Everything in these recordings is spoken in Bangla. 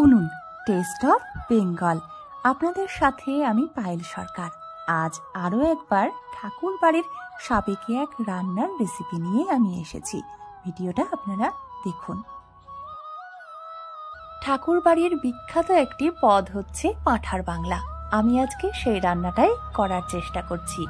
উনুন টেস্ট অফ বেঙ্গল। আপনাদের সাথে আমি পায়েল সরকার। আজ আরও একবার ঠাকুর বাড়ির সাবেকি এক রান্নার রেসিপি নিয়ে আমি এসেছি। ভিডিওটা আপনারা দেখুন। ঠাকুর বাড়ির বিখ্যাত একটি পদ হচ্ছে পাঁঠার বাংলা। আমি আজকে সেই রান্নাটাই করার চেষ্টা করছি।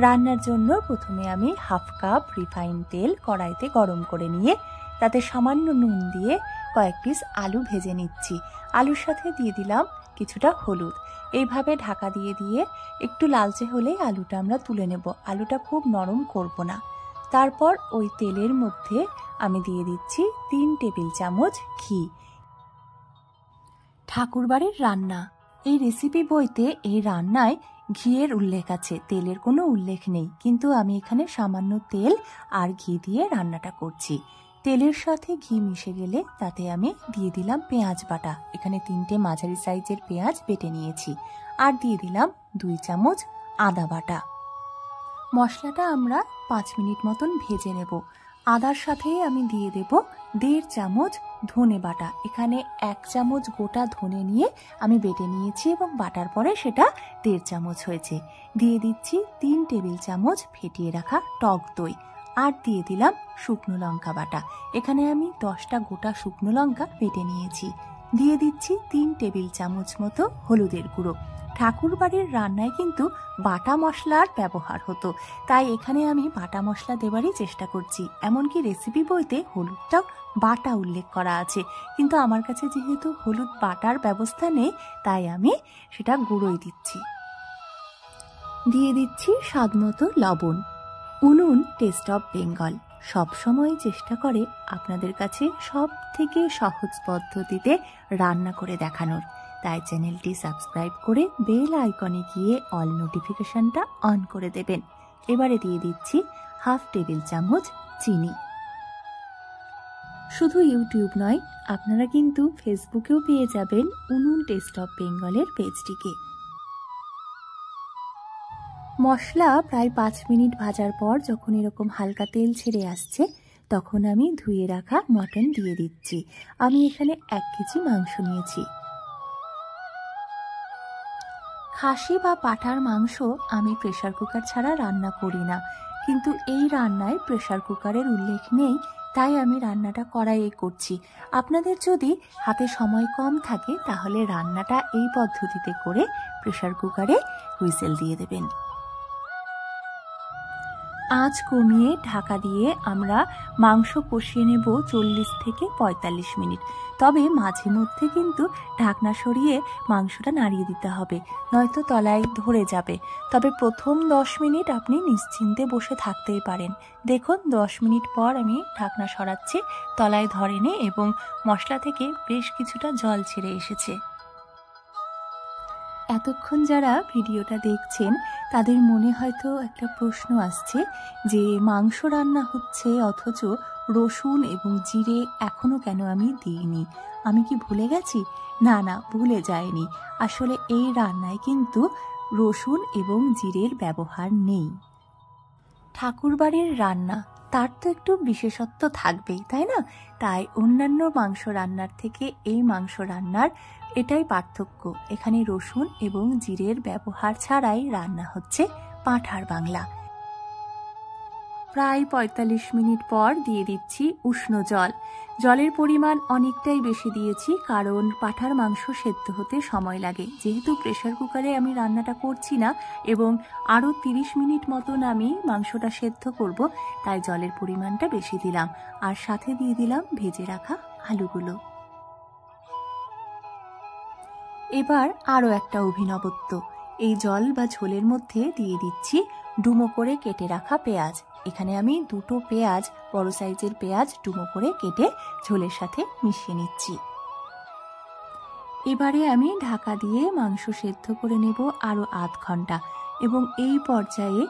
রান্নার জন্য প্রথমে আমি হাফ কাপ রিফাইন তেল কড়াইতে গরম করে নিয়ে তাতে সামান্য নুন দিয়ে কয়েক পিস আলু ভেজে নিচ্ছি। আলুর সাথে দিয়ে দিলাম কিছুটা হলুদ। এইভাবে ঢাকা দিয়ে দিয়ে একটু লালচে হলেই আলুটা আমরা তুলে নেব। আলুটা খুব নরম করব না। তারপর ওই তেলের মধ্যে আমি দিয়ে দিচ্ছি 3 টেবিল চামচ ঘি। ঠাকুরবাড়ির রান্না, এই রেসিপি বইতে এই রান্নায় ঘিয়ের উল্লেখ আছে, তেলের কোনো উল্লেখ নেই, কিন্তু আমি এখানে সামান্য তেল আর ঘি দিয়ে রান্নাটা করছি। তেলের সাথে ঘি মিশে গেলে তাতে আমি দিয়ে দিলাম পেঁয়াজ বাটা। এখানে 3টে মাঝারি সাইজের পেঁয়াজ বেটে নিয়েছি। আর দিয়ে দিলাম 2 চামচ আদা বাটা। মশলাটা আমরা 5 মিনিট মতন ভেজে নেব। আদার সাথে আমি দিয়ে দেব 1.5 চামচ ধনে বাটা। এখানে 1 চামচ গোটা ধনে নিয়ে আমি বেটে নিয়েছি এবং বাটার পরে সেটা 1.5 চামচ হয়েছে। দিয়ে দিচ্ছি 3 টেবিল চামচ ফেটিয়ে রাখা টক দই। আর দিয়ে দিলাম শুকনো লঙ্কা বাটা। এখানে আমি 10টা গোটা শুকনো লঙ্কা বেটে নিয়েছি। দিয়ে দিচ্ছি 3 টেবিল চামচ মতো হলুদের গুঁড়ো। ঠাকুর বাড়ির রান্নায় কিন্তু বাটা মশলার ব্যবহার হতো, তাই এখানে আমি বাটা মশলা দেবারই চেষ্টা করছি। এমনকি রেসিপি বইতে হলুদটাও বাটা উল্লেখ করা আছে, কিন্তু আমার কাছে যেহেতু হলুদ বাটার ব্যবস্থা নেই, তাই আমি সেটা গুঁড়োই দিচ্ছি। দিয়ে দিচ্ছি স্বাদ মতো লবণ। উনুন টেস্ট অফ বেঙ্গল সবসময় চেষ্টা করে আপনাদের কাছে সব থেকে সহজ পদ্ধতিতে রান্না করে দেখানোর, তাই চ্যানেলটি সাবস্ক্রাইব করে বেল আইকনে গিয়ে অল নোটিফিকেশনটা অন করে দেবেন। এবারে দিয়ে দিচ্ছি হাফ টেবিল চামচ চিনি। শুধু ইউটিউব নয়, আপনারা কিন্তু ফেসবুকেও পেয়ে যাবেন উনুন টেস্ট অফ বেঙ্গলের পেজটিকে। মশলা প্রায় 5 মিনিট ভাজার পর যখন এরকম হালকা তেল ছেড়ে আসছে, তখন আমি ধুয়ে রাখা মটন দিয়ে দিচ্ছি। আমি এখানে 1 কেজি মাংস নিয়েছি। খাসি বা পাঁঠার মাংস আমি প্রেসার কুকার ছাড়া রান্না করি না, কিন্তু এই রান্নায় প্রেসার কুকারের উল্লেখ নেই, তাই আমি রান্নাটা কড়াইয়ে করছি। আপনাদের যদি হাতে সময় কম থাকে তাহলে রান্নাটা এই পদ্ধতিতে করে প্রেসার কুকারে হুইসেল দিয়ে দেবেন। আঁচ কমিয়ে ঢাকা দিয়ে আমরা মাংস কষিয়ে নেব 40 থেকে 45 মিনিট। তবে মাঝে মধ্যে কিন্তু ঢাকনা সরিয়ে মাংসটা নাড়িয়ে দিতে হবে, নয়তো তলায় ধরে যাবে। তবে প্রথম 10 মিনিট আপনি নিশ্চিন্তে বসে থাকতেই পারেন। দেখুন 10 মিনিট পর আমি ঢাকনা সরাচ্ছি, তলায় ধরেনি এবং মশলা থেকে বেশ কিছুটা জল ছেড়ে এসেছে। এতক্ষণ যারা ভিডিওটা দেখছেন তাদের মনে হয়তো একটা প্রশ্ন আসছে যে মাংস রান্না হচ্ছে অথচ রসুন এবং জিরে এখনো কেন আমি দিইনি, আমি কি ভুলে গেছি? না না, ভুলে যায়নি। আসলে এই রান্নায় কিন্তু রসুন এবং জিরের ব্যবহার নেই। ঠাকুরবাড়ির রান্না, তার তো একটু বিশেষত্ব থাকবেই, তাই না? তাই অন্যান্য মাংস রান্নার থেকে এই মাংস রান্নার এটাই পার্থক্য। এখানে রসুন এবং জিরের ব্যবহার ছাড়াই রান্না হচ্ছে পাঁঠার বাংলা। প্রায় 45 মিনিট পর দিয়ে দিচ্ছি উষ্ণ জল। জলের পরিমাণ অনেকটাই বেশি দিয়েছি, কারণ পাঁঠার মাংস সেদ্ধ হতে সময় লাগে। যেহেতু প্রেসার কুকারে আমি রান্নাটা করছি না এবং আরও 30 মিনিট মতন আমি মাংসটা সেদ্ধ করব, তাই জলের পরিমাণটা বেশি দিলাম। আর সাথে দিয়ে দিলাম ভেজে রাখা আলুগুলো। এবার আরও একটা অভিনবত্ব, এই জল বা ঝোলের মধ্যে দিয়ে দিচ্ছি ডুমো করে কেটে রাখা পেঁয়াজ। এখানে আমি 2টো পেঁয়াজ, বড় সাইজের পেঁয়াজ ডুমো করে কেটে ঝোলের সাথে মিশিয়ে নিচ্ছি। এবারে আমি ঢাকা দিয়ে মাংস সেদ্ধ করে নেব আরও আধ ঘন্টা, এবং এই পর্যায়ে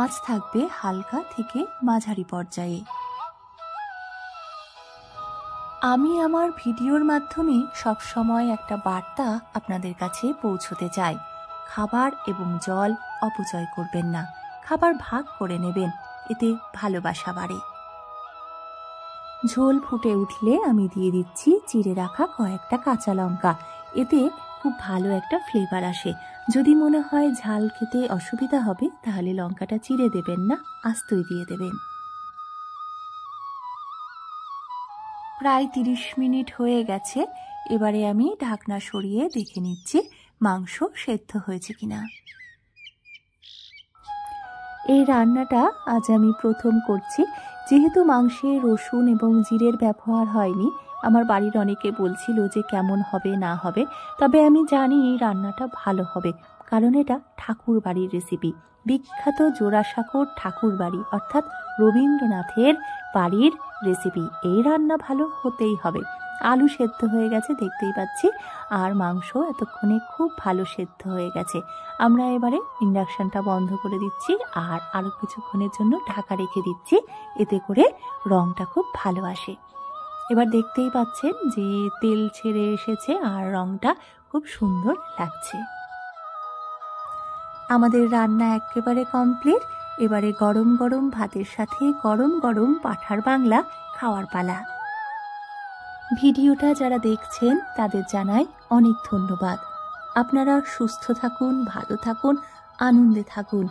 আঁচ থাকবে হালকা থেকে মাঝারি পর্যায়ে। আমি আমার ভিডিওর মাধ্যমে সবসময় একটা বার্তা আপনাদের কাছে পৌঁছতে চাই। খাবার এবং জল অপচয় করবেন না, খাবার ভাগ করে নেবেন, এতে ভালোবাসা বাড়ে। ঝোল ফুটে উঠলে আমি দিয়ে দিচ্ছি চিড়ে রাখা কয়েকটা কাঁচা লঙ্কা। এতে খুব ভালো একটা ফ্লেভার আসে। যদি মনে হয় ঝাল খেতে অসুবিধা হবে তাহলে লঙ্কাটা চিড়ে দেবেন না, আস্তই দিয়ে দেবেন। প্রায় 30 মিনিট হয়ে গেছে। এবারে আমি ঢাকনা সরিয়ে দেখে নিচ্ছি মাংস সেদ্ধ হয়েছে কিনা। এই রান্নাটা আজ আমি প্রথম করছি। যেহেতু মাংসে রসুন এবং জিরের ব্যবহার হয়নি, আমার বাড়ির অনেকে বলছিল যে কেমন হবে না হবে, তবে আমি জানি এই রান্নাটা ভালো হবে, কারণ এটা ঠাকুর বাড়ির রেসিপি। বিখ্যাত জোড়াসাঁকোর ঠাকুর বাড়ি অর্থাৎ রবীন্দ্রনাথের বাড়ির রেসিপি। এই রান্না ভালো হতেই হবে। আলু সেদ্ধ হয়ে গেছে দেখতেই পাচ্ছি, আর মাংস এতক্ষণে খুব ভালো সেদ্ধ হয়ে গেছে। আমরা এবারে ইন্ডাকশনটা বন্ধ করে দিচ্ছি আর আরও কিছুক্ষণের জন্য ঢাকা রেখে দিচ্ছি, এতে করে রঙটা খুব ভালো আসে। এবার দেখতেই পাচ্ছেন যে তেল ছেড়ে এসেছে আর রঙটা খুব সুন্দর লাগছে। আমাদের রান্না একেবারে কমপ্লিট। এবারে গরম গরম ভাতের সাথে গরম গরম পাঁঠার বাংলা খাওয়ার পালা। ভিডিওটা যারা দেখছেন তাদের জানাই অনেক ধন্যবাদ। আপনারা সুস্থ থাকুন, ভালো থাকুন, আনন্দে থাকুন,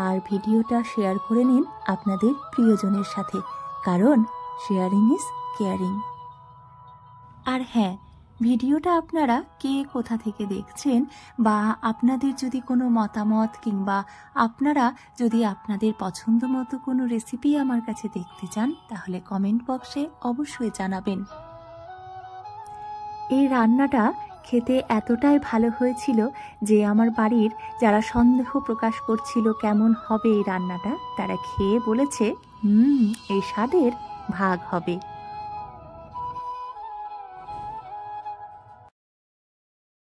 আর ভিডিওটা শেয়ার করে নিন আপনাদের প্রিয়জনের সাথে, কারণ শেয়ারিং ইজ কেয়ারিং। আর হ্যাঁ, ভিডিওটা আপনারা কে কোথা থেকে দেখছেন, বা আপনাদের যদি কোনো মতামত কিংবা আপনারা যদি আপনাদের পছন্দ মতো কোনো রেসিপি আমার কাছে দেখতে চান, তাহলে কমেন্ট বক্সে অবশ্যই জানাবেন। এই রান্নাটা খেতে এতটাই ভালো হয়েছিল যে আমার বাড়ির যারা সন্দেহ প্রকাশ করছিল কেমন হবে এই রান্নাটা, তারা খেয়ে বলেছে এই স্বাদের ভাগ হবে।